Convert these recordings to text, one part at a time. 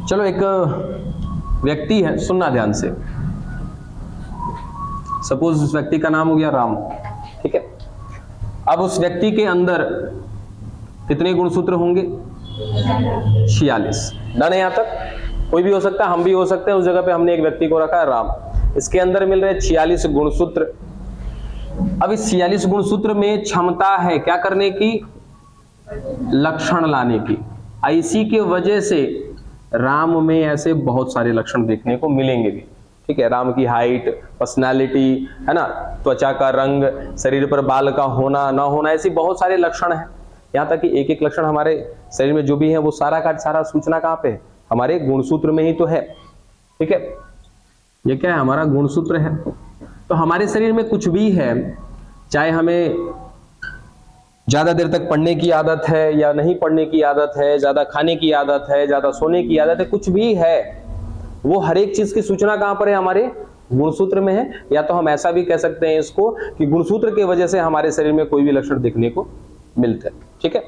चलो, एक व्यक्ति है, सुनना ध्यान से। सपोज उस व्यक्ति का नाम हो गया राम, ठीक है। अब उस व्यक्ति के अंदर कितने गुणसूत्र होंगे? 46। डन है यहां तक? कोई भी हो सकता है, हम भी हो सकते हैं। उस जगह पे हमने एक व्यक्ति को रखा है राम, इसके अंदर मिल रहे 46 गुणसूत्र। अब इस 46 गुणसूत्र में क्षमता है क्या करने की? लक्षण लाने की। इसी के वजह से राम में ऐसे बहुत सारे लक्षण देखने को मिलेंगे भी, ठीक है। राम की हाइट, पर्सनालिटी, है ना, त्वचा का रंग, शरीर पर बाल का होना ना होना, ऐसी बहुत सारे लक्षण हैं। यहाँ तक कि एक एक लक्षण हमारे शरीर में जो भी है वो सारा का सारा सूचना कहाँ पे है? हमारे गुणसूत्र में ही तो है, ठीक है। ये क्या है? हमारा गुणसूत्र है। तो हमारे शरीर में कुछ भी है, चाहे हमें ज्यादा देर तक पढ़ने की आदत है या नहीं पढ़ने की आदत है, ज्यादा खाने की आदत है, ज्यादा सोने की आदत है, कुछ भी है, वो हर एक चीज की सूचना कहां पर है? हमारे गुणसूत्र में है। या तो हम ऐसा भी कह सकते हैं इसको कि गुणसूत्र की वजह से हमारे शरीर में कोई भी लक्षण देखने को मिलता है, ठीक है।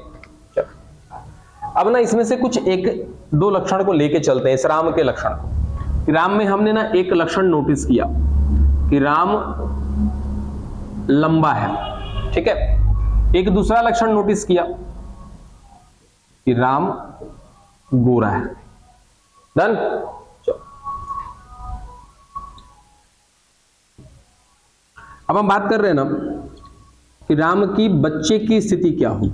अब ना इसमें से कुछ एक दो लक्षण को लेके चलते हैं, इस राम के लक्षण को। राम में हमने ना एक लक्षण नोटिस किया कि राम लंबा है, ठीक है। एक दूसरा लक्षण नोटिस किया कि राम गोरा है। डन। अब हम बात कर रहे हैं ना कि राम की बच्चे की स्थिति क्या होगी,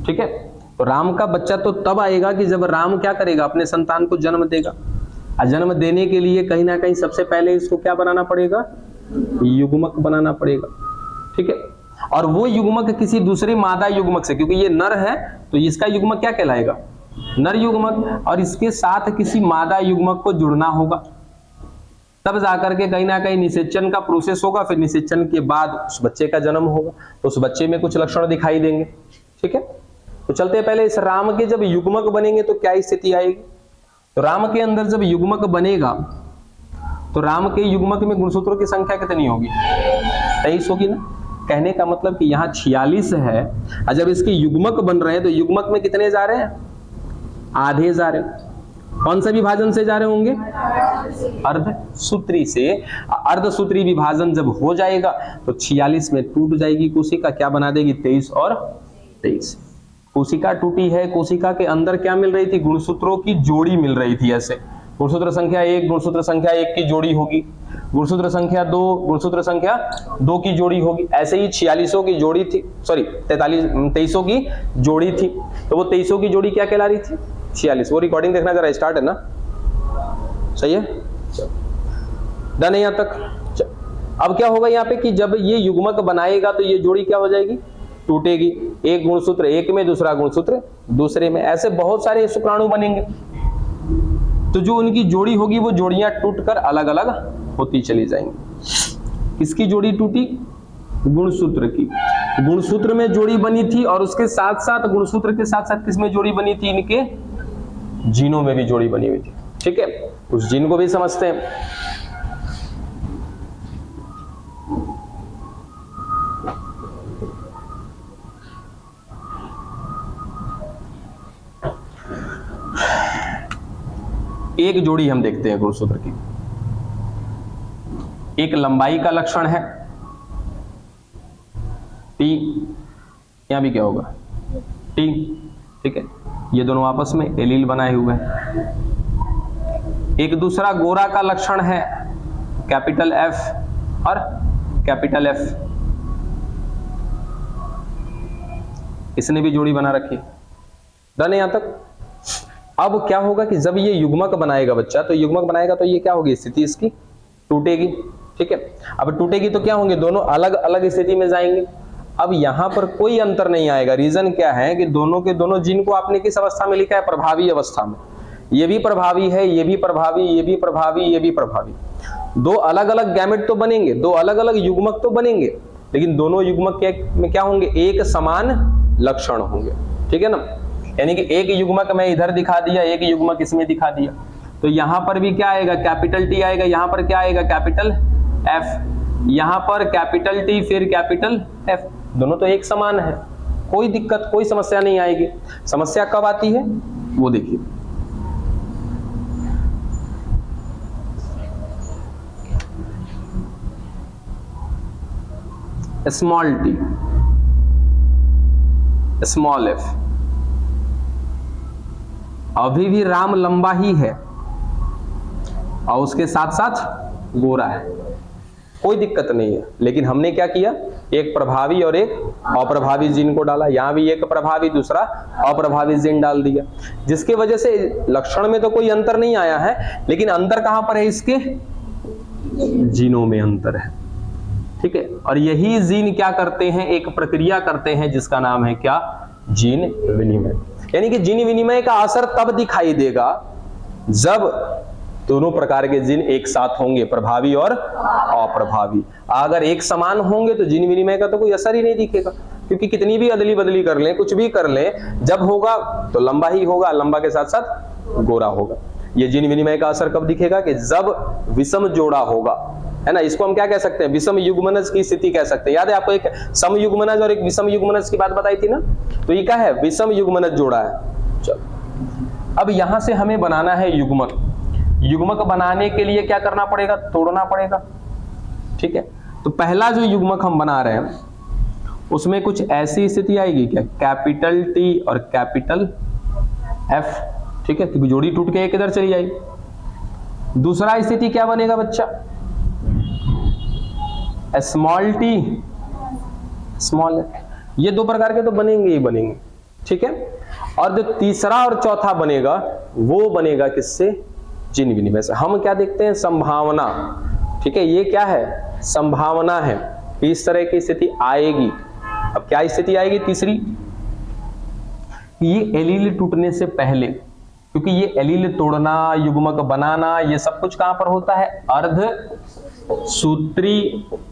ठीक है। तो राम का बच्चा तो तब आएगा कि जब राम क्या करेगा? अपने संतान को जन्म देगा। और जन्म देने के लिए कहीं ना कहीं सबसे पहले इसको क्या बनाना पड़ेगा? युग्मक बनाना पड़ेगा, ठीक है। और वो युग्मक किसी दूसरे मादा युग्मक से, क्योंकि ये नर है तो इसका युग्मक क्या कहलाएगा? नर युग्मक। और इसके साथ किसी मादा युग्मक को जुड़ना होगा, तब जाकर के कहीं ना कहीं निषेचन का प्रोसेस होगा। फिर निषेचन के बाद उस बच्चे का जन्म होगा, तो उस बच्चे में कुछ लक्षण दिखाई देंगे, ठीक है। तो चलते हैं पहले इस राम के जब युग्मक बनेंगे तो क्या स्थिति आएगी। तो राम के अंदर जब युग्मक बनेगा तो राम के युग्मक में गुणसूत्रों की संख्या कितनी होगी? 23 होगी ना। कहने का मतलब कि यहाँ 46 है, और जब इसके युग्मक बन रहे हैं तो युग्मक में कितने जा रहे हैं? आधे जा रहे हैं। कौन सा विभाजन से जा रहे होंगे? अर्धसूत्री से। अर्धसूत्री विभाजन जब हो जाएगा तो 46 में टूट जाएगी कोशिका, क्या बना देगी? 23 और 23। कोशिका टूटी है, कोशिका के अंदर क्या मिल रही थी? गुणसूत्रों की जोड़ी मिल रही थी। ऐसे गुणसूत्र संख्या 1 गुणसूत्र संख्या 1 की जोड़ी होगी, गुणसूत्र संख्या 2 गुणसूत्र संख्या 2 की जोड़ी होगी। ऐसे ही 46 की जोड़ी थी, सॉरी 23 की जोड़ी थी। तो वो 23 की जोड़ी क्या कहला रही थी? 46। वो रिकॉर्डिंग देखना जरा, स्टार्ट है ना, सही है। डन है यहां तक। अब क्या होगा यहाँ पे कि जब ये युग्मक बनाएगा तो ये जोड़ी क्या हो जाएगी? टूटेगी। एक गुणसूत्र एक में, दूसरा गुणसूत्र दूसरे में, ऐसे बहुत सारे शुक्राणु बनेंगे। तो जो उनकी जोड़ी होगी वो जोड़ियां टूटकर अलग अलग होती चली जाएंगी। किसकी जोड़ी टूटी? गुणसूत्र की। गुणसूत्र में जोड़ी बनी थी और उसके साथ साथ गुणसूत्र के साथ साथ किसमें जोड़ी बनी थी? इनके जीनों में भी जोड़ी बनी हुई थी, ठीक है। उस जीन को भी समझते हैं। एक जोड़ी हम देखते हैं गुणसूत्र की। एक लंबाई का लक्षण है टी, यहां भी क्या होगा? टी, ठीक है। ये दोनों आपस में एलील बनाए हुए हैं। एक दूसरा गोरा का लक्षण है कैपिटल एफ और कैपिटल एफ, इसने भी जोड़ी बना रखी। डन है यहां तक। अब क्या होगा कि जब ये युग्मक बनाएगा बच्चा, तो युग्मक बनाएगा तो ये क्या होगी? स्थिति इसकी टूटेगी, ठीक है। अब टूटेगी तो क्या होंगे? दोनों अलग अलग स्थिति में जाएंगे। अब यहां पर कोई अंतर नहीं आएगा। रीजन क्या है कि दोनों के दोनों जीन को आपने किस अवस्था में लिखा है? प्रभावी अवस्था में। ये भी प्रभावी है, ये भी प्रभावी, ये भी प्रभावी, ये भी प्रभावी। दो अलग अलग गैमेट तो बनेंगे, दो अलग अलग युग्मक तो बनेंगे, लेकिन दोनों युग्मक में क्या होंगे? एक समान लक्षण होंगे, ठीक है ना। यानी कि एक युग्मक मैं इधर दिखा दिया, एक युग्मक इसमें दिखा दिया, तो यहां पर भी क्या आएगा? कैपिटल टी आएगा। यहां पर क्या आएगा? Capital F. यहां पर कैपिटल टी, फिर कैपिटल एफ। दोनों तो एक समान है, कोई दिक्कत, कोई समस्या नहीं आएगी। समस्या कब आती है वो देखिए। Small T, small F. अभी भी राम लंबा ही है और उसके साथ साथ गोरा है, कोई दिक्कत नहीं है। लेकिन हमने क्या किया, एक प्रभावी और एक अप्रभावी जीन को डाला। यहां भी एक प्रभावी दूसरा अप्रभावी जीन डाल दिया, जिसके वजह से लक्षण में तो कोई अंतर नहीं आया है, लेकिन अंतर कहां पर है, इसके जीनों में अंतर है। ठीक है, और यही जीन क्या करते हैं, एक प्रक्रिया करते हैं जिसका नाम है क्या, जीन विनिमय। यानी कि जीन विनिमय का असर तब दिखाई देगा जब दोनों प्रकार के जीन एक साथ होंगे, प्रभावी और अप्रभावी। अगर एक समान होंगे तो जीन विनिमय का तो कोई असर ही नहीं दिखेगा, क्योंकि कितनी भी अदली बदली कर लें, कुछ भी कर लें, जब होगा तो लंबा ही होगा, लंबा के साथ साथ गोरा होगा। ये जीन विनिमय का असर कब दिखेगा, कि जब विषम जोड़ा होगा, है ना। इसको हम क्या कह सकते हैं, विषम युग्मनज की स्थिति कह सकते हैं। याद है आपको, एक सम युग्मनज और एक विषम युग्मनज की बात बताई थी ना, तो ये क्या है, विषम युग्मनज जोड़ा है। चलो, अब यहां से हमें बनाना है युग्मक। युग्मक बनाने के लिए क्या करना पड़ेगा, तोड़ना पड़ेगा। ठीक है, तो पहला जो युग्मक हम बना रहे हैं उसमें कुछ ऐसी स्थिति आएगी क्या, कैपिटल टी और कैपिटल एफ। ठीक है, क्योंकि जोड़ी टूट के एक इधर चली जाएगी। दूसरा स्थिति क्या बनेगा बच्चा, स्मॉल टी स्मॉल एफ। ये दो प्रकार के तो बनेंगे ही बनेंगे। ठीक है, और जो तीसरा और चौथा बनेगा वो बनेगा किससे, जीन विनिमय से। हम क्या देखते हैं, संभावना। ठीक है, ये क्या है, संभावना है कि इस तरह की स्थिति आएगी। अब क्या स्थिति आएगी, तीसरी, ये एलील टूटने से पहले, क्योंकि ये एलील तोड़ना, युग्मक बनाना, ये सब कुछ कहां पर होता है, अर्धसूत्री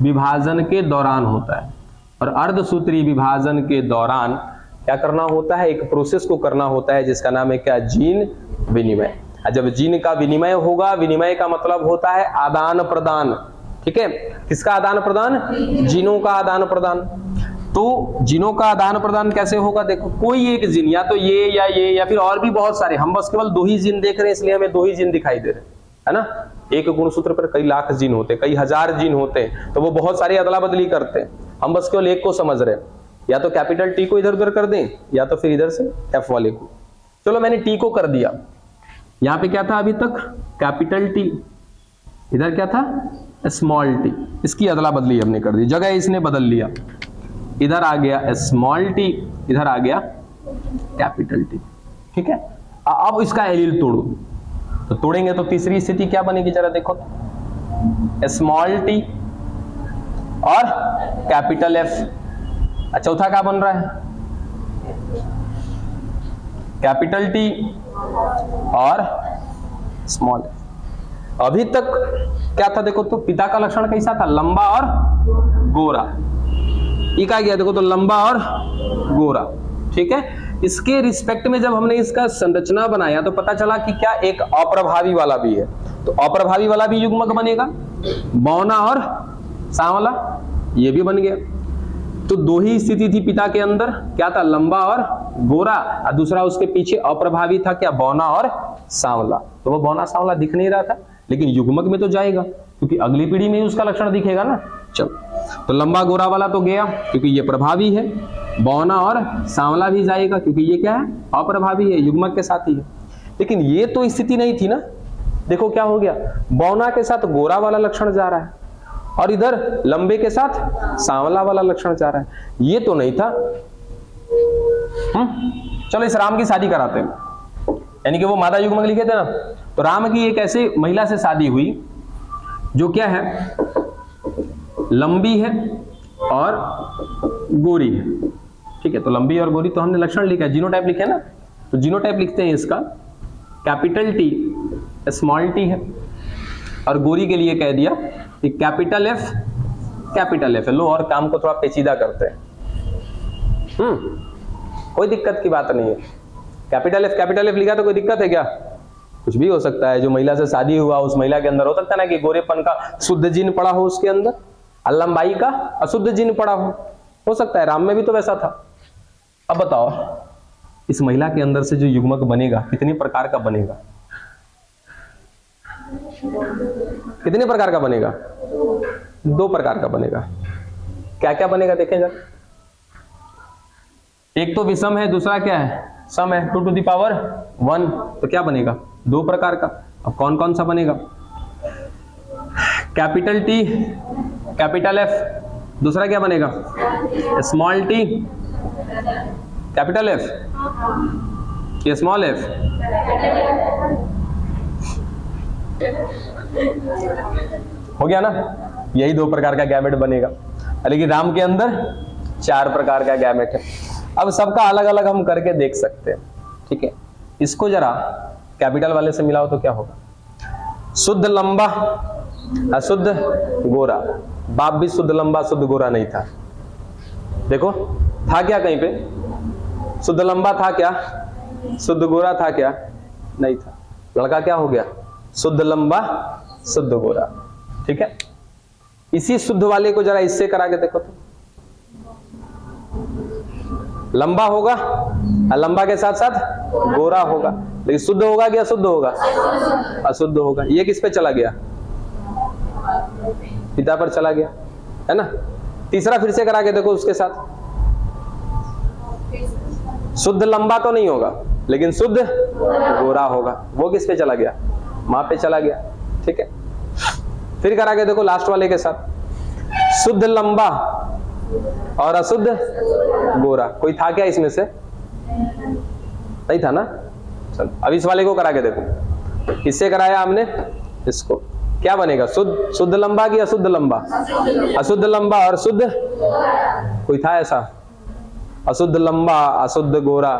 विभाजन के दौरान होता है। और अर्धसूत्री विभाजन के दौरान क्या करना होता है, एक प्रोसेस को करना होता है जिसका नाम है क्या, जीन विनिमय। जब जीन का विनिमय होगा, विनिमय का मतलब होता है आदान प्रदान। ठीक है, किसका आदान प्रदान, जीनों का आदान प्रदान। तो जीनों का आदान प्रदान कैसे होगा, देखो, कोई एक जीन, या तो ये या फिर और भी बहुत सारे, हम बस केवल दो ही जीन देख रहे हैं इसलिए हमें दो ही जीन दिखाई दे रहे हैं, है ना। एक गुणसूत्र पर कई लाख जीन होते हैं, कई हजार जीन होते हैं, तो वो बहुत सारी अदला बदली करते हैं। हम बस केवल एक को समझ रहे हैं, या तो कैपिटल टी को इधर उधर कर दें, या तो फिर इधर से एफ वाले को। चलो, मैंने टी को कर दिया, यहां पे क्या था अभी तक, कैपिटल टी, इधर क्या था, स्मॉल टी। इसकी अदला बदली हमने कर दी, जगह इसने बदल लिया, इधर आ गया स्मॉल टी, इधर आ गया कैपिटल टी। ठीक है, अब इसका एलील तोड़ो, तो तोड़ेंगे तो तीसरी स्थिति क्या बनेगी, जरा देखो, स्मॉल टी और कैपिटल एफ। चौथा क्या बन रहा है, कैपिटल टी और स्मॉल एफ। अभी तक क्या था, देखो तो पिता का लक्षण कैसा था, लंबा और गोरा। ये क्या गया, देखो तो लंबा और गोरा। ठीक है, इसके रिस्पेक्ट में जब हमने इसका संरचना बनाया तो पता चला कि क्या एक अप्रभावी वाला भी है, तो अप्रभावी वाला भी युग्मक बनेगा, बौना और सांवला, ये भी बन गया। तो दो ही स्थिति थी पिता के अंदर, क्या था, लंबा और गोरा, और दूसरा उसके पीछे अप्रभावी था क्या, बौना और सांवला। तो वो बौना सांवला दिख नहीं रहा था, लेकिन युग्मक में तो जाएगा, क्योंकि अगली पीढ़ी में ही उसका लक्षण दिखेगा ना। चलो, तो लंबा गोरा वाला तो गया क्योंकि ये प्रभावी है, बौना और सांवला भी जाएगा क्योंकि ये क्या है, अप्रभावी है, युग्मक के साथ ही है। लेकिन ये तो स्थिति नहीं थी ना, देखो क्या हो गया, बौना के साथ गोरा वाला लक्षण जा रहा है और इधर लंबे के साथ सांवला वाला लक्षण जा रहा है, ये तो नहीं था। चलो, इस राम की शादी कराते हैं, यानी कि वो मादा युग्मक लिखे थे ना, तो राम की एक ऐसी महिला से शादी हुई जो क्या है, लंबी है और गोरी है। ठीक है, तो लंबी और गोरी तो हमने लक्षण लिखा है, जीनोटाइप लिखे ना, तो जीनोटाइप लिखते हैं इसका, कैपिटल टी स्मॉल टी है, और गोरी के लिए कह दिया कि कैपिटल एफ है। लो, और काम को थोड़ा पेचीदा करते हैं। कोई दिक्कत की बात नहीं है, कैपिटल एफ लिखा तो कोई दिक्कत है क्या, कुछ भी हो सकता है। जो महिला से शादी हुआ उस महिला के अंदर हो सकता है ना कि गोरेपन का शुद्ध जीन पड़ा हो उसके अंदर, लंबाई का अशुद्ध जीन पड़ा हो सकता है। राम में भी तो वैसा था। अब बताओ, इस महिला के अंदर से जो युग्मक बनेगा कितने प्रकार का बनेगा, कितने प्रकार का बनेगा, 2 प्रकार का बनेगा। क्या क्या बनेगा देखें जरा। एक तो विषम है, दूसरा क्या है, सम है, 2 to the power 1, तो क्या बनेगा, 2 प्रकार का। अब कौन कौन सा बनेगा, कैपिटल टी, कैपिटल एफ, दूसरा क्या बनेगा, स्मॉल टी, कैपिटल एफ, ये स्मॉल एफ। हो गया ना, यही 2 प्रकार का गैमेट बनेगा, लेकिन राम के अंदर 4 प्रकार का गैमेट है। अब सबका अलग अलग हम करके देख सकते हैं, ठीक है। इसको जरा कैपिटल वाले से मिलाओ तो क्या होगा, शुद्ध लंबा अशुद्ध गोरा। बाप भी शुद्ध लंबा शुद्ध गोरा नहीं था, देखो था क्या कहीं पे, शुद्ध लंबा था क्या, शुद्ध गोरा था क्या, नहीं था। लड़का क्या हो गया, शुद्ध लंबा शुद्ध गोरा, ठीक है। इसी शुद्ध वाले को जरा इससे करा के देखो तो, लंबा होगा और लंबा के साथ साथ गोरा होगा, लेकिन शुद्ध होगा कि अशुद्ध होगा, अशुद्ध होगा। ये किस पे चला गया, पिता पर चला गया, है ना। तीसरा फिर से करा के देखो उसके साथ, शुद्ध लंबा तो नहीं होगा लेकिन शुद्ध गोरा होगा, वो किस पे चला गया, मां पे चला गया, ठीक है। फिर करा के देखो लास्ट वाले के साथ, शुद्ध लंबा और अशुद्ध गोरा। कोई था क्या इसमें से, नहीं था ना। चलो अब इस वाले को करा के देखो, किससे कराया हमने, इसको, क्या बनेगा, शुद्ध लंबा कि अशुद्ध लंबा, अशुद्ध लंबा और शुद्ध, कोई था ऐसा, अशुद्ध लंबा अशुद्ध गोरा,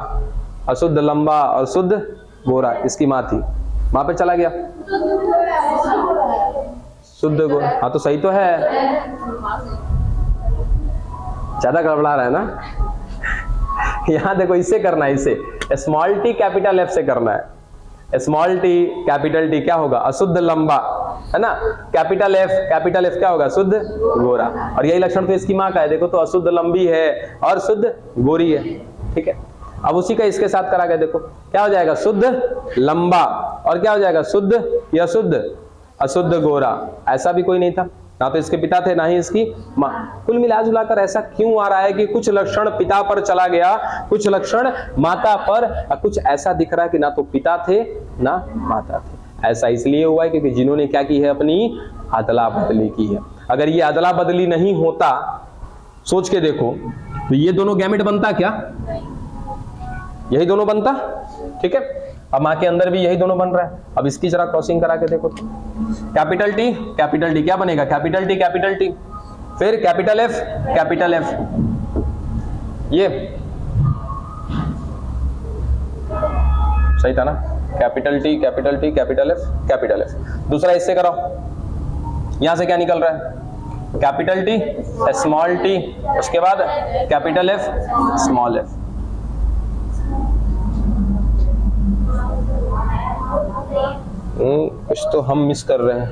अशुद्ध लंबा और शुद्ध गोरा, इसकी मां थी, मां पे चला गया शुद्ध गोरा। हाँ तो सही तो है, ज्यादा गड़बड़ा रहा है ना। यहां देखो इससे करना है, इसे स्मॉल टी कैपिटल एफ से करना है। स्मॉल टी कैपिटल टी क्या होगा, अशुद्ध लंबा, है ना। कैपिटल एफ क्या होगा, शुद्ध गोरा। और यही लक्षण तो इसकी मां का है, देखो तो अशुद्ध लंबी है और शुद्ध गोरी है, ठीक है। अब उसी का इसके साथ करा के देखो, क्या हो जाएगा, शुद्ध लंबा और क्या हो जाएगा, शुद्ध या शुद्ध अशुद्ध गोरा। ऐसा भी कोई नहीं था, ना तो इसके पिता थे ना ही इसकी मां। कुल मिला जुलाकर ऐसा क्यों आ रहा है कि कुछ लक्षण पिता पर चला गया, कुछ लक्षण माता पर, और कुछ ऐसा दिख रहा है कि ना तो पिता थे ना माता थे। ऐसा इसलिए हुआ है क्योंकि जिन्होंने क्या की है, अपनी अदला बदली की है। अगर ये अदला बदली नहीं होता, सोच के देखो, तो ये दोनों गैमेट बनता क्या, यही दोनों बनता, ठीक है। अब मां के अंदर भी यही दोनों बन रहा है। अब इसकी जरा क्रॉसिंग करा के देखो, कैपिटल टी क्या बनेगा, कैपिटल टी, फिर कैपिटल एफ, ये सही था ना, कैपिटल टी, कैपिटल एफ। दूसरा इससे कराओ, यहां से क्या निकल रहा है, कैपिटल टी स्मॉल टी, उसके बाद कैपिटल एफ स्मॉल एफ। कुछ तो हम मिस कर रहे हैं,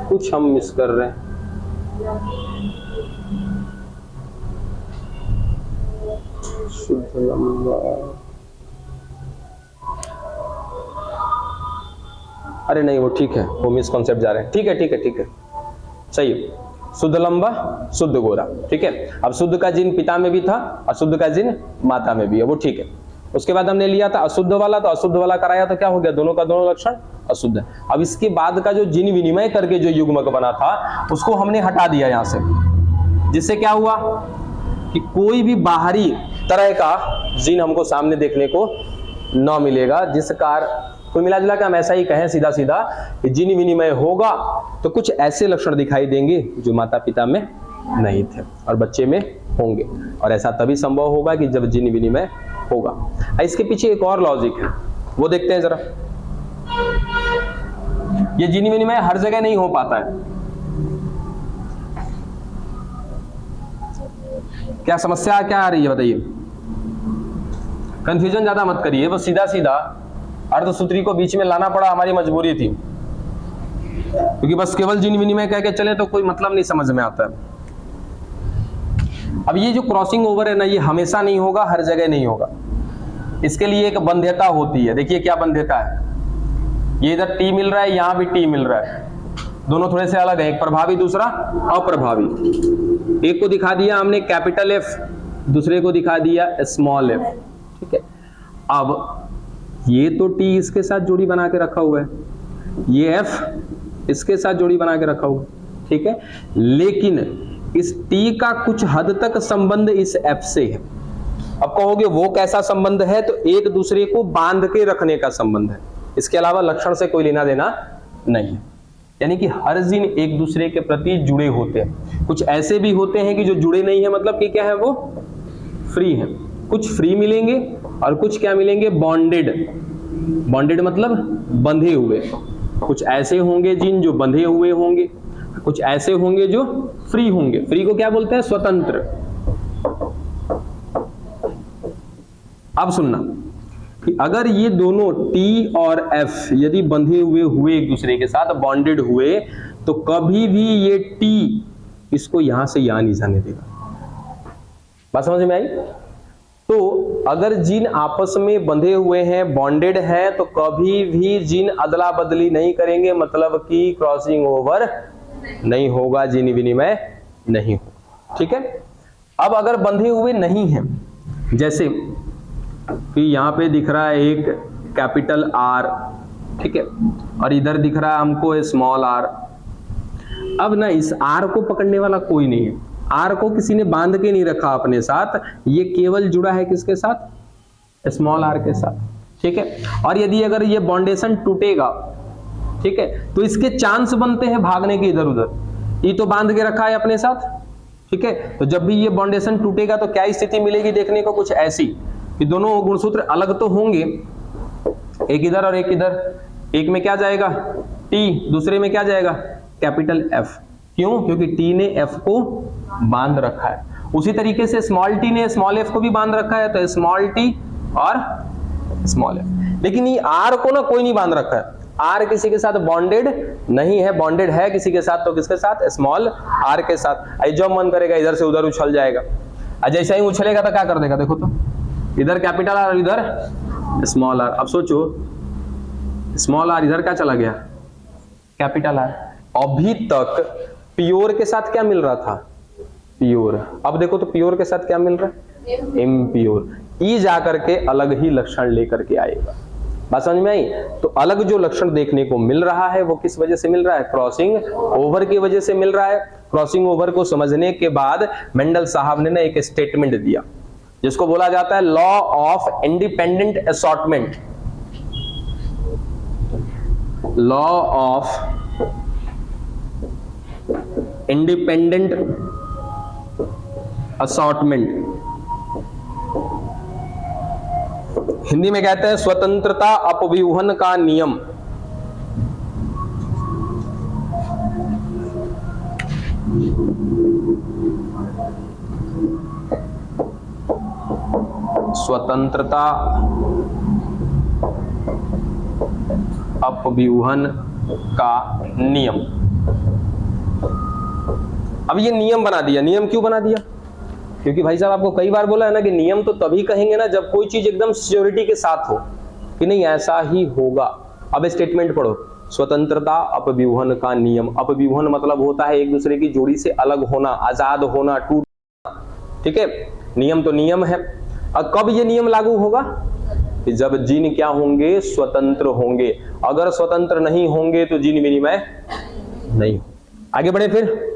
कुछ हम मिस कर रहे हैं। शुद्ध लंबा, अरे नहीं वो ठीक है, वो मिस कॉन्सेप्ट जा रहे हैं, ठीक है, सही है। शुद्ध लंबा शुद्ध गोरा, ठीक है। अब शुद्ध का जिन पिता में भी था, अशुद्ध का जिन माता में भी है, वो ठीक है। उसके बाद हमने लिया था अशुद्ध वाला, तो अशुद्ध वाला कराया तो क्या हो गया, दोनों का दोनों लक्षण अशुद्ध है। अब इसके बाद का जो जिन विनिमय करके जो युग्मक बना था, उसको हमने हटा दिया यहां से, जिससे क्या हुआ कि कोई भी बाहरी तरह का जिन हमको सामने देखने को न मिलेगा। जिस कारण कुल मिला जुला के हम ऐसा ही कहें सीधा सीधा कि जिन विनिमय होगा तो कुछ ऐसे लक्षण दिखाई देंगे जो माता पिता में नहीं थे और बच्चे में होंगे, और ऐसा तभी संभव होगा कि जब जिन विनिमय होगा। इसके पीछे एक और लॉजिक है, वो देखते हैं जरा। ये जिन विनिमय हर जगह नहीं हो पाता है, क्या समस्या क्या आ रही है बताइए, कंफ्यूजन ज्यादा मत करिए, बस सीधा सीधा अर्धसूत्री को बीच में लाना पड़ा, हमारी मजबूरी थी, क्योंकि बस केवल जिन विनिमय कह के चले तो कोई मतलब नहीं समझ में आता है। अब ये जो क्रॉसिंग ओवर है ना, ये हमेशा नहीं होगा, हर जगह नहीं होगा। इसके लिए एक बंध्यता होती है। देखिए क्या बंध्यता है, ये इधर टी मिल रहा है, यहां भी टी मिल रहा है, दोनों थोड़े से अलग है, एक प्रभावी दूसरा अप्रभावी। एक को दिखा दिया हमने कैपिटल एफ, दूसरे को दिखा दिया स्मॉल एफ, ठीक है। अब ये तो टी इसके साथ जोड़ी बना के रखा हुआ है, ये एफ इसके साथ जोड़ी बना के रखा हुआ है, ठीक है। लेकिन इस टी का कुछ हद तक संबंध इस एफ से है। अब कहोगे वो कैसा संबंध है, तो एक दूसरे को बांध के रखने का संबंध है, इसके अलावा लक्षण से कोई लेना देना नहीं है। यानी कि हर जीन एक दूसरे के प्रति जुड़े होते हैं। कुछ ऐसे भी होते हैं कि जो जुड़े नहीं है, मतलब कि क्या है, वो फ्री है। कुछ फ्री मिलेंगे और कुछ क्या मिलेंगे, बॉन्डेड। बॉन्डेड मतलब बंधे हुए। कुछ ऐसे होंगे जीन जो बंधे हुए होंगे, कुछ ऐसे होंगे जो फ्री होंगे। फ्री को क्या बोलते हैं, स्वतंत्र। अब सुनना कि अगर ये दोनों T और F यदि बंधे हुए एक दूसरे के साथ बॉन्डेड हुए, तो कभी भी ये T इसको यहां से यहां नहीं जाने देगा। बात समझ में आई? तो अगर जीन आपस में बंधे हुए हैं, बॉन्डेड हैं, तो कभी भी जीन अदला बदली नहीं करेंगे, मतलब कि क्रॉसिंग ओवर नहीं होगा, जीन विनिमय नहीं होगा, ठीक है। अब अगर बंधे हुए नहीं हैं, जैसे कि यहां पे दिख रहा है एक कैपिटल R, ठीक है, और इधर दिख रहा है हमको स्मॉल r। अब ना इस R को पकड़ने वाला कोई नहीं है, R को किसी ने बांध के नहीं रखा अपने साथ, ये केवल जुड़ा है किसके साथ, स्मॉल r के साथ, ठीक है। और यदि अगर ये बॉन्डेशन टूटेगा, ठीक है, तो इसके चांस बनते हैं भागने के इधर उधर। ये तो बांध के रखा है अपने साथ, ठीक है, तो जब भी ये बॉन्डेशन टूटेगा तो क्या स्थिति मिलेगी देखने को, कुछ ऐसी कि दोनों गुणसूत्र अलग तो होंगे, एक इधर और एक इधर। एक में क्या जाएगा T, दूसरे में क्या जाएगा कैपिटल F। क्यों? क्योंकि T ने F को बांध रखा है। उसी तरीके से स्मॉल t ने स्मॉल f को भी बांध रखा है, तो स्मॉल t और स्मॉल f। लेकिन ये R को ना कोई नहीं बांध रखा है, R किसी के साथ बॉन्डेड नहीं है। बॉन्डेड है किसी के साथ, तो किसके साथ, स्मॉल r के साथ। जब मन करेगा इधर से उधर उछल जाएगा, जैसे ही उछलेगा तो क्या कर देगा, देखो तो इधर कैपिटल R और इधर स्मॉल r। अब सोचो स्मॉल r इधर क्या चला गया, कैपिटल R। अभी तक प्योर के साथ क्या मिल रहा था, प्योर। अब देखो तो प्योर के साथ क्या मिल रहा है, इम्प्योर। ई जाकर के अलग ही लक्षण लेकर के आएगा। बात समझ में आई? तो अलग जो लक्षण देखने को मिल रहा है वो किस वजह से मिल रहा है, क्रॉसिंग ओवर की वजह से मिल रहा है। क्रॉसिंग ओवर को समझने के बाद मेंडल साहब ने ना एक स्टेटमेंट दिया जिसको बोला जाता है law of independent assortment. Law of independent assortment, Hindi में कहते हैं स्वतंत्रता अपव्यूहन का नियम। स्वतंत्रता अपव्यूहन का नियम। अब ये नियम बना दिया। नियम क्यों बना दिया? क्योंकि भाई साहब आपको कई बार बोला है ना कि नियम तो तभी कहेंगे ना जब कोई चीज एकदम श्योरिटी के साथ हो कि नहीं ऐसा ही होगा। अब स्टेटमेंट पढ़ो, स्वतंत्रता अपव्यूहन का नियम। अपव्यूहन मतलब होता है एक दूसरे की जोड़ी से अलग होना, आजाद होना, टूटना, ठीक है। नियम तो नियम है। अब कब ये नियम लागू होगा कि जब जीन क्या होंगे, स्वतंत्र होंगे। अगर स्वतंत्र नहीं होंगे तो जीन विनिमय नहीं हो। आगे बढ़े फिर।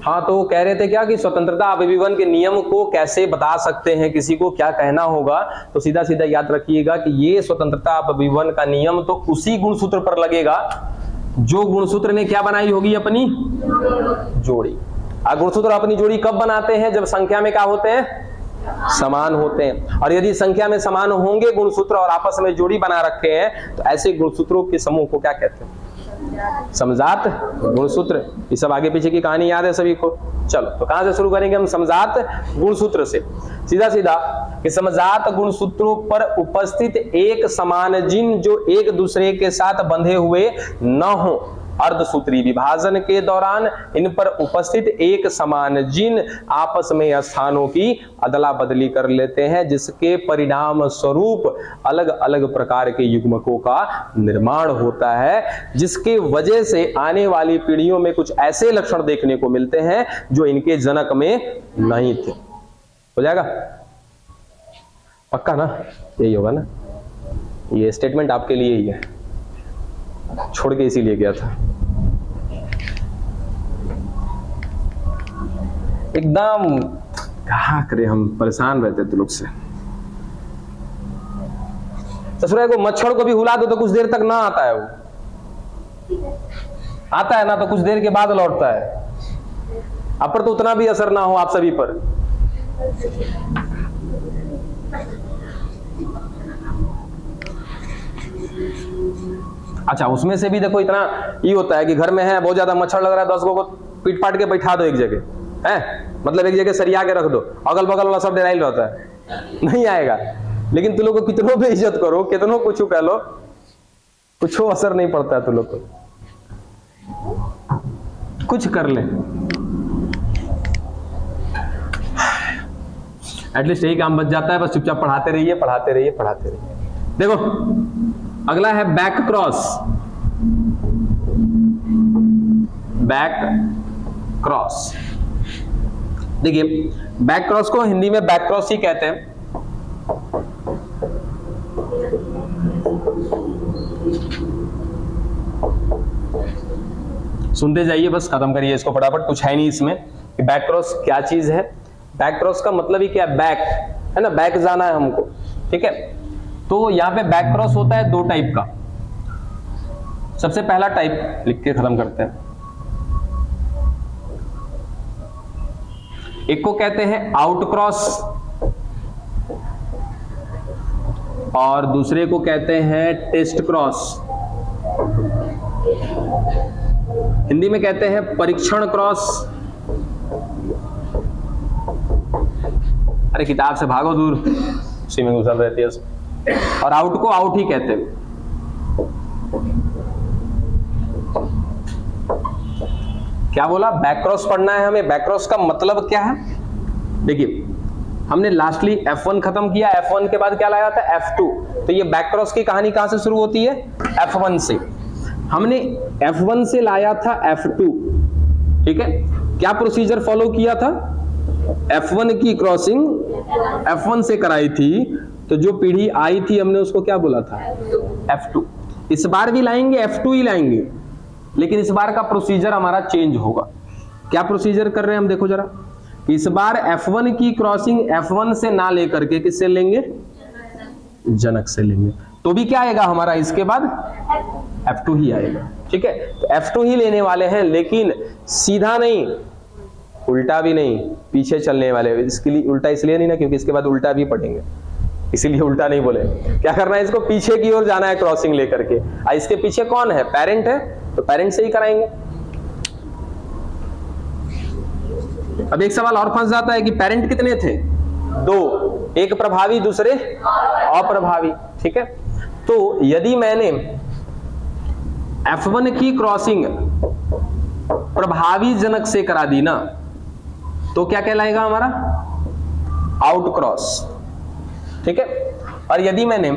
हाँ, तो वो कह रहे थे क्या कि स्वतंत्रता अपव्यूहन के नियम को कैसे बता सकते हैं, किसी को क्या कहना होगा, तो सीधा सीधा याद रखिएगा कि ये स्वतंत्रता अपव्यूहन का नियम तो उसी गुणसूत्र पर लगेगा जो गुणसूत्र ने क्या बनाई होगी, अपनी जोड़ी। गुणसूत्र अपनी जोड़ी कब बनाते हैं? जब संख्या में क्या होते हैं, समान होते हैं। और यदि संख्या में समान होंगे गुणसूत्र और आपस में जोड़ी बना रखे हैं तो ऐसे गुणसूत्रों के समूह को क्या कहते हैं, समजात गुणसूत्र। ये सब आगे पीछे की कहानी याद है सभी को। चलो तो कहां से शुरू करेंगे हम, समजात गुणसूत्र से। सीधा सीधा कि समजात गुणसूत्रों पर उपस्थित एक समान जीन जो एक दूसरे के साथ बंधे हुए न हो, अर्धसूत्री विभाजन के दौरान इन पर उपस्थित एक समान जीन आपस में स्थानों की अदला बदली कर लेते हैं, जिसके परिणाम स्वरूप अलग अलग प्रकार के युग्मकों का निर्माण होता है, जिसके वजह से आने वाली पीढ़ियों में कुछ ऐसे लक्षण देखने को मिलते हैं जो इनके जनक में नहीं थे। हो जाएगा पक्का ना? यही होगा ना? ये स्टेटमेंट आपके लिए ही है, छोड़ के इसीलिए गया था। एकदम कहा करे, हम परेशान रहते थे लोग से। ससुराल को मच्छर को भी हुला दो तो कुछ देर तक ना आता है, वो आता है ना तो कुछ देर के बाद लौटता है। आप पर तो उतना भी असर ना हो आप सभी पर। अच्छा, उसमें से भी देखो इतना ये होता है कि घर में है बहुत ज्यादा मच्छर लग रहा है, 10 को पीट पाट के बैठा दो एक जगह, है मतलब एक जगह सरिया के रख दो, अगल बगल वाला सब डेराइल रहता है, नहीं आएगा। लेकिन तुम लोग को कितनों भी इज्जत करो, कितनों कुछ कह लो, कुछ असर नहीं पड़ता है। तुम लोग को कुछ कर ले, एटलीस्ट यही काम बच जाता है, बस चुपचाप पढ़ाते रहिए पढ़ाते रहिए पढ़ाते रहिए। देखो अगला है बैक क्रॉस। बैक क्रॉस, देखिए बैक क्रॉस को हिंदी में बैक क्रॉस ही कहते हैं। सुनते जाइए, बस खत्म करिए इसको फटाफट, कुछ है नहीं इसमें कि बैक क्रॉस क्या चीज है। बैक क्रॉस का मतलब ही क्या है? बैक है ना, बैक जाना है हमको, ठीक है। तो यहां पे बैक क्रॉस होता है दो टाइप का। सबसे पहला टाइप लिख के खत्म करते हैं, एक को कहते हैं आउट क्रॉस और दूसरे को कहते हैं टेस्ट क्रॉस। हिंदी में कहते हैं परीक्षण क्रॉस। अरे किताब से भागो दूर, उसी में घुसल रहती है। और आउट को आउट ही कहते हैं। क्या बोला? बैक क्रॉस पढ़ना है हमें। बैक क्रॉस का मतलब क्या है? देखिए हमने लास्टली F1 खत्म किया, F1 के बाद क्या लाया था? F2। तो ये बैक क्रॉस की कहानी कहां से शुरू होती है? F1 से। हमने F1 से लाया था F2, ठीक है। क्या प्रोसीजर फॉलो किया था? F1 की क्रॉसिंग F1 से कराई थी, तो जो पीढ़ी आई थी हमने उसको क्या बोला था? F2। इस बार भी लाएंगे F2 ही लाएंगे, लेकिन इस बार का प्रोसीजर हमारा चेंज होगा। क्या प्रोसीजर कर रहे हैं हम? देखो जरा, इस बार F1 की क्रॉसिंग F1 से ना लेकर के किससे लेंगे? जनक से लेंगे। तो भी क्या आएगा हमारा इसके बाद? F2 ही आएगा, ठीक है। तो F2 ही लेने वाले हैं, लेकिन सीधा नहीं, उल्टा भी नहीं, पीछे चलने वाले। इसके लिए उल्टा इसलिए नहीं ना, क्योंकि इसके बाद उल्टा भी पढ़ेंगे, इसीलिए उल्टा नहीं बोले। क्या करना है? इसको पीछे की ओर जाना है क्रॉसिंग लेकर के। इसके पीछे कौन है? पेरेंट है, तो पेरेंट से ही कराएंगे। अब एक सवाल और फंस जाता है कि पेरेंट कितने थे? 2, एक प्रभावी दूसरे अप्रभावी, ठीक है। तो यदि मैंने F1 की क्रॉसिंग प्रभावी जनक से करा दी ना, तो क्या कहलाएगा हमारा? आउट क्रॉस, ठीक है। और यदि मैंने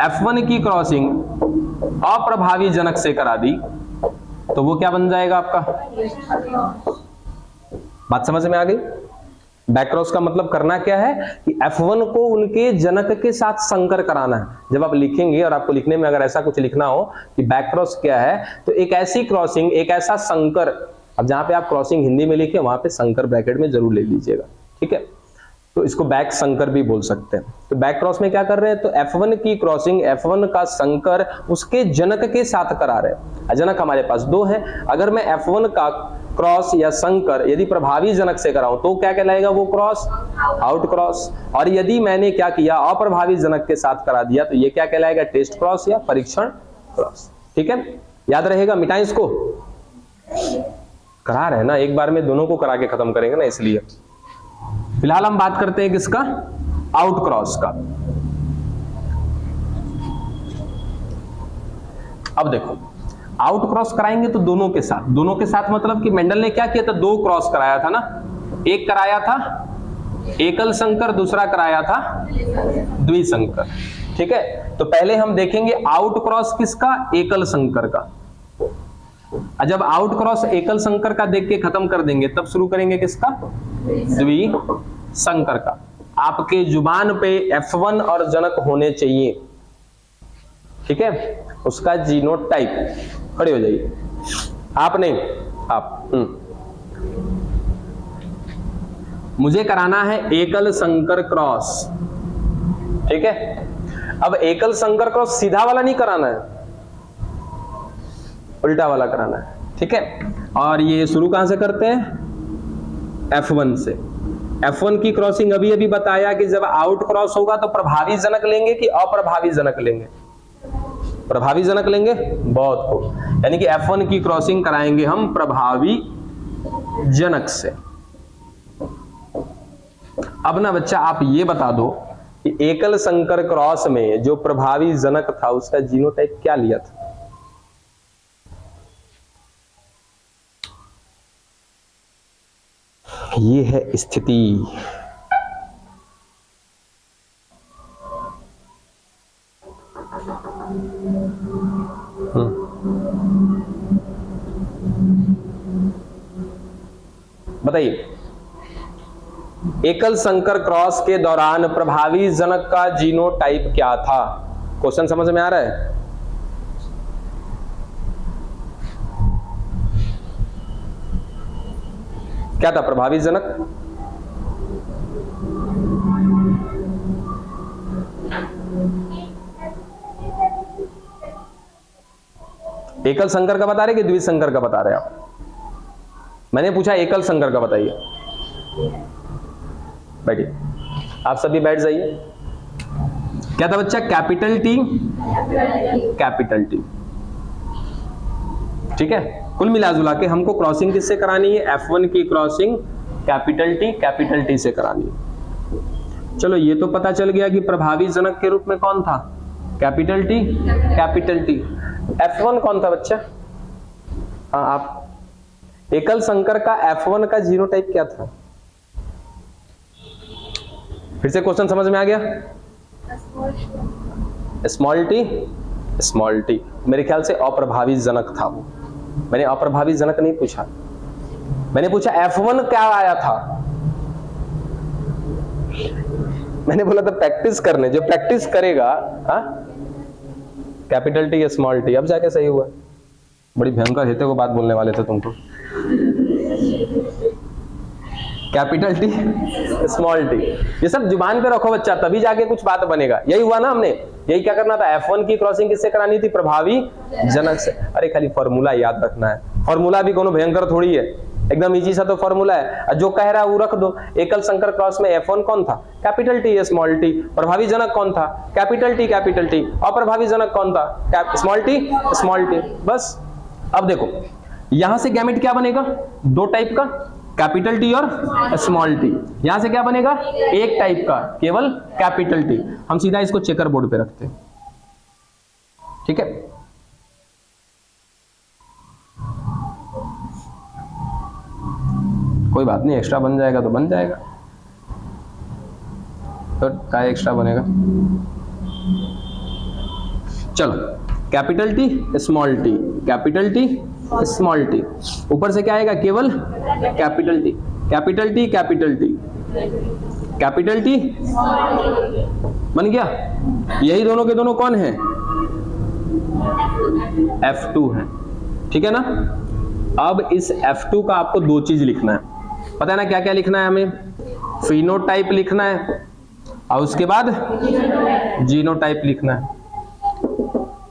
F1 की क्रॉसिंग अप्रभावी जनक से करा दी, तो वो क्या बन जाएगा आपका? बात समझ में आ गई? बैक क्रॉस का मतलब करना क्या है कि F1 को उनके जनक के साथ संकर कराना है। जब आप लिखेंगे, और आपको लिखने में अगर ऐसा कुछ लिखना हो कि बैक क्रॉस क्या है, तो एक ऐसी क्रॉसिंग, एक ऐसा संकर, अब जहां पे आप क्रॉसिंग हिंदी में लिखे वहां पे संकर ब्रैकेट में जरूर ले लीजिएगा, ठीक है। तो इसको बैक संकर भी बोल सकते हैं। तो बैक क्रॉस में क्या कर रहे हैं? तो F1 की क्रॉसिंग, F1 का संकर उसके जनक के साथ करा रहे हैं। जनक हमारे पास 2 हैं। अगर मैं F1 का क्रॉस या संकर यदि प्रभावी जनक से कराऊं तो क्या कहलाएगा वो क्रॉस? Out cross. और यदि मैंने क्या किया? अप्रभावी जनक के साथ करा दिया, तो ये क्या कहलाएगा? टेस्ट क्रॉस या परीक्षण क्रॉस, ठीक है। याद रहेगा, मिटाएं इसको। करा रहे हैं ना, एक बार में दोनों को करा के खत्म करेंगे ना, इसलिए फिलहाल हम बात करते हैं किसका? आउट क्रॉस का। अब देखो, आउट क्रॉस कराएंगे तो दोनों के साथ मतलब कि मेंडल ने क्या किया था, 2 क्रॉस कराया था ना, एक कराया था एकल संकर, दूसरा कराया था द्विसंकर। ठीक है, तो पहले हम देखेंगे आउट क्रॉस किसका, एकल संकर का। जब आउट क्रॉस एकल संकर का देख के खत्म कर देंगे तब शुरू करेंगे किसका, द्विसंकर का। आपके जुबान पे F1 और जनक होने चाहिए। ठीक है, उसका जीनोटाइप, खड़े हो जाइए, आप नहीं, आप मुझे कराना है एकल संकर क्रॉस। ठीक है, अब एकल संकर क्रॉस सीधा वाला नहीं कराना है, उल्टा वाला कराना है। ठीक है, और ये शुरू कहां से करते हैं, F1 से। F1 की क्रॉसिंग अभी अभी बताया कि जब आउट क्रॉस होगा तो प्रभावी जनक लेंगे कि अप्रभावी जनक लेंगे, प्रभावी जनक लेंगे, बहुत खूब। यानी कि F1 की क्रॉसिंग कराएंगे हम प्रभावी जनक से। अब ना बच्चा आप ये बता दो कि एकल संकर क्रॉस में जो प्रभावी जनक था उसका जीनोटाइप क्या लिया था। ये है स्थिति। बताइए, एकल संकर क्रॉस के दौरान प्रभावी जनक का जीनोटाइप क्या था। क्वेश्चन समझ में आ रहा है। क्या था प्रभावी जनक, एकल संकर का बता रहे कि द्विसंकर का बता रहे आप। मैंने पूछा एकल संकर का बताइए। बैठिए, आप सभी बैठ जाइए। क्या था बच्चा, कैपिटल टी, कैपिटल टी। ठीक है, कुल मिलाजुला के हमको क्रॉसिंग किससे करानी है, F1 की क्रॉसिंग कैपिटल टी से करानी है। चलो ये तो पता चल गया कि प्रभावी जनक के रूप में कौन था, कैपिटल टी। F1 कौन था बच्चा, हाँ आप, एकल संकर का F1 का जीनोटाइप क्या था। फिर से क्वेश्चन समझ में आ गया, स्मॉल टी। मेरे ख्याल से अप्रभावी जनक था वो। मैंने अप्रभावी जनक नहीं पूछा, मैंने पूछा F1 क्या आया था। मैंने बोला था प्रैक्टिस करने, जो प्रैक्टिस करेगा, हाँ, कैपिटल टी स्मॉल टी। अब जाके सही हुआ, बड़ी भयंकर हेते को बात बोलने वाले थे तुमको। कैपिटल टी स्मॉल टी, ये सब जुबान पे रखो बच्चा, तभी जाके कुछ बात बनेगा। यही हुआ ना, हमने यही क्या करना था, F1 की क्रॉसिंग किससे करानी थी, प्रभावी जनक से। अरे खाली फॉर्मूला याद रखना है, फॉर्मूला भी कोनो भयंकर थोड़ी है, एकदम इजी सा तो फॉर्मूला है। जो कह रहा है वो रख दो। एकल संकर क्रॉस में F1 कौन था, कैपिटल टी स्मॉल टी। प्रभावी जनक कौन था, कैपिटल टी। अप्रभावी जनक कौन था, स्मॉल टी। बस। अब देखो यहां से गैमेट क्या बनेगा, 2 टाइप का, कैपिटल टी और स्मॉल टी। यहां से क्या बनेगा, एक टाइप का, केवल कैपिटल टी। हम सीधा इसको चेकर बोर्ड पे रखते हैं। ठीक है, कोई बात नहीं, एक्स्ट्रा बन जाएगा तो बन जाएगा, तो क्या एक्स्ट्रा बनेगा। चलो, capital T small T, capital T small T. ऊपर से क्या आएगा, केवल कैपिटल टी। बन गया। यही दोनों के दोनों कौन है, F2 है। ठीक है ना। अब इस F2 का आपको 2 चीज लिखना है, पता है ना क्या क्या लिखना है हमें, फिनोटाइप लिखना है और उसके बाद जीनोटाइप लिखना है।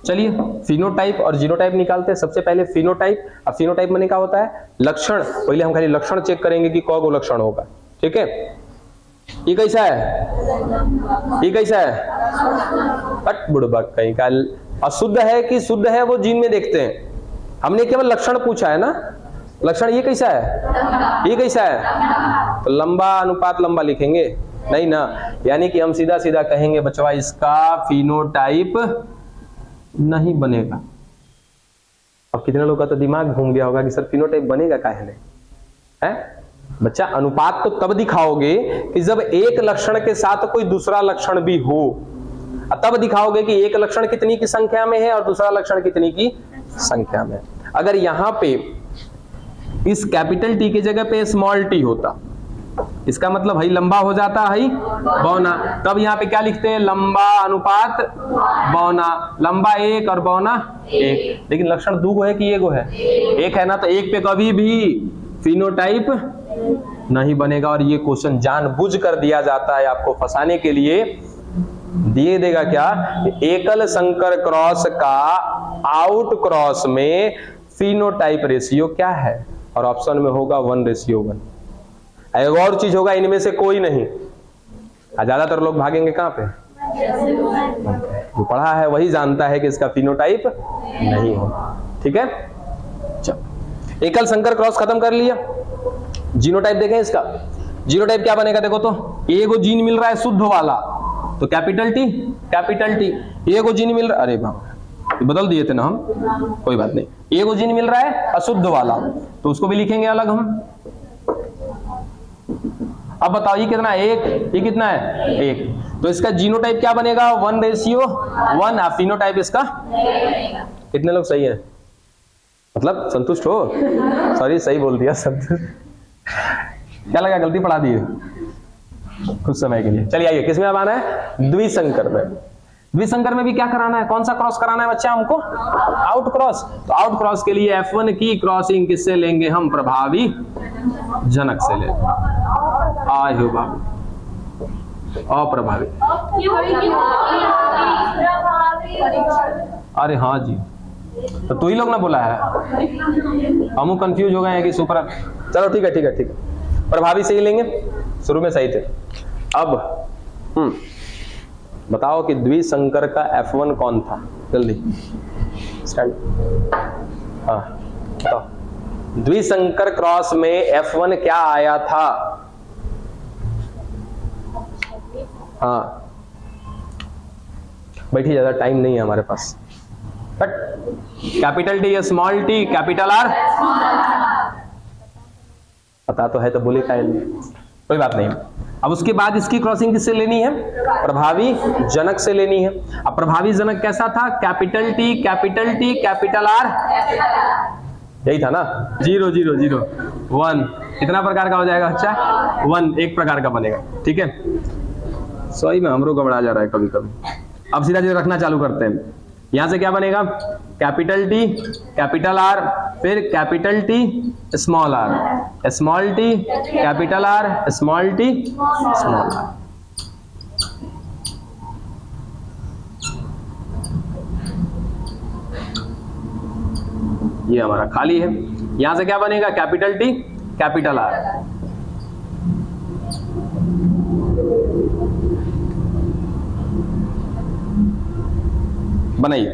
चलिए फिनोटाइप और जीनोटाइप निकालते हैं। सबसे पहले फिनोटाइप। अब फिनोटाइप में क्या होता है, लक्षण। पहले हम खाली लक्षण चेक करेंगे कि कौन गो लक्षण होगा। ठीक है, ये कैसा है, ये कैसा है, हट बुड़बक कहीं का, अशुद्ध है कि शुद्ध है वो जीन में देखते हैं। हमने केवल लक्षण पूछा है ना, लक्षण ये कैसा है, ये कैसा है, तो लंबा अनुपात लंबा लिखेंगे नहीं ना, यानी कि हम सीधा सीधा कहेंगे बचवा इसका फिनोटाइप नहीं बनेगा। अब अब कितने लोगों का तो दिमाग घूम गया होगा कि सर फिनोटाइप बनेगा काहे नहीं है। बच्चा अनुपात तो तब दिखाओगे कि जब एक लक्षण के साथ कोई दूसरा लक्षण भी हो, तब दिखाओगे कि एक लक्षण कितनी की संख्या में है और दूसरा लक्षण कितनी की संख्या में। अगर यहां पे इस कैपिटल टी की जगह पे स्मॉल टी होता, इसका मतलब भाई लंबा हो जाता है बौना, तब यहाँ पे क्या लिखते हैं, लंबा अनुपात बौना, लंबा एक और बौना एक। लेकिन लक्षण दो गो है कि एक गो है, एक है ना, तो एक पे कभी भी फिनोटाइप नहीं बनेगा। और ये क्वेश्चन जानबूझ कर दिया जाता है आपको फंसाने के लिए। दिए देगा क्या, एकल संकर क्रॉस का आउट क्रॉस में फिनोटाइप रेशियो क्या है, और ऑप्शन में होगा 1:1। एक और चीज होगा, इनमें से कोई नहीं। ज्यादातर लोग भागेंगे कहां पे, जो पढ़ा है वही जानता है कि इसका फिनोटाइप नहीं होगा। ठीक है, चलो एकल संकर क्रॉस खत्म कर लिया। जीनोटाइप देखें इसका, जीनोटाइप क्या बनेगा, देखो तो एगो जीन मिल रहा है शुद्ध वाला तो कैपिटल टी, एगो जीन मिल रहा, अरे बाबा बदल दिए थे ना हम, कोई बात नहीं, एगो जीन मिल रहा है अशुद्ध वाला तो उसको भी लिखेंगे अलग हम। अब बताओ ये कितना है, एक, ये कितना है, एक, तो इसका जीनोटाइप क्या बनेगा, 1:1। फिनोटाइप इसका, कितने लोग सही है, मतलब संतुष्ट हो, सॉरी सही बोल दिया संतुष्ट, क्या लगा गलती पढ़ा दिए कुछ समय के लिए। चलिए आइए, किसमें अब आना है, द्विसंकर में। द्विसंकर में भी क्या कराना है, कौन सा क्रॉस कराना है बच्चा हमको, आउट क्रॉस। तो आउट क्रॉस के लिए F1 की क्रॉसिंग किससे लेंगे हम, प्रभावी जनक से लेंगे। आए हो बाबू, अप्रभावी, अरे हाँ जी, तो तू ही लोग ना बोला है, हम कंफ्यूज हो गए हैं कि सुपर। चलो ठीक है ठीक है ठीक है, प्रभावी से ही लेंगे, शुरू में सही थे। अब बताओ कि द्विसंकर का F1 कौन था, जल्दी स्टार्ट। हाँ बताओ, द्विसंकर क्रॉस में F1 क्या आया था। हाँ बैठिए, ज्यादा टाइम नहीं है हमारे पास। बट कैपिटल टी या स्मॉल टी, कैपिटल आर, पता तो है तो बोले का नहीं, कोई बात नहीं। अब उसके बाद इसकी क्रॉसिंग किससे लेनी है, प्रभावी जनक से लेनी है। अब प्रभावी जनक कैसा था, कैपिटल टी कैपिटल आर, यही था ना, 0 0 0 1, कितना प्रकार का हो जाएगा बच्चा, 1, एक प्रकार का बनेगा। ठीक है, सही में हमरो घबरा जा रहा है कभी कभी। अब सीधा सीधा रखना चालू करते हैं, यहां से क्या बनेगा, कैपिटल टी कैपिटल आर, फिर capital T small R, small T capital R, small T small R. ये हमारा खाली है, यहां से क्या बनेगा, कैपिटल टी कैपिटल आर, बनाइए,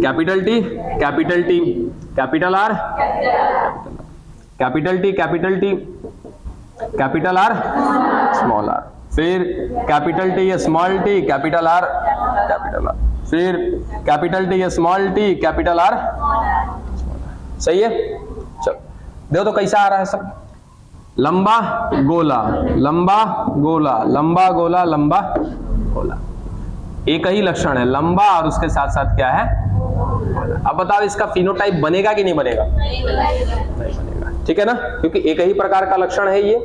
capital T capital R, capital T capital R small R, फिर capital T small T capital R, फिर capital T small T capital R. सही है, चलो देखो तो कैसा आ रहा है सब, लंबा गोला लंबा गोला लंबा गोला लंबा गोला, एक ही लक्षण है लंबा और उसके साथ साथ क्या है। अब बताओ इसका फिनोटाइप बनेगा कि नहीं बनेगा, नहीं बनेगा। ठीक है ना, क्योंकि एक ही प्रकार का लक्षण है ये,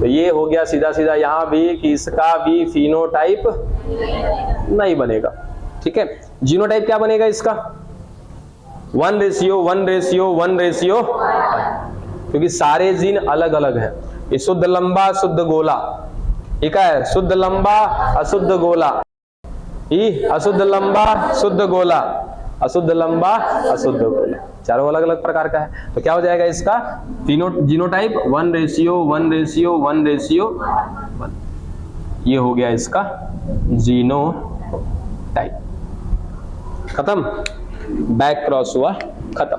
तो ये हो गया सीधा सीधा यहां भी कि इसका भी फिनोटाइप नहीं बनेगा। ठीक है, जीनोटाइप क्या बनेगा इसका, 1:1:1:1, क्योंकि सारे जीन अलग अलग हैं। ये शुद्ध लंबा शुद्ध गोला, ठीक है, शुद्ध लंबा अशुद्ध गोला, अशुद्ध लंबा शुद्ध गोला, अशुद्ध लंबा अशुद्ध गोला, चारों अलग अलग प्रकार का है। तो क्या हो जाएगा इसका जीनोटाइप 1:1:1:1, ये हो गया इसका जीनोटाइप। खत्म, बैक क्रॉस हुआ खत्म।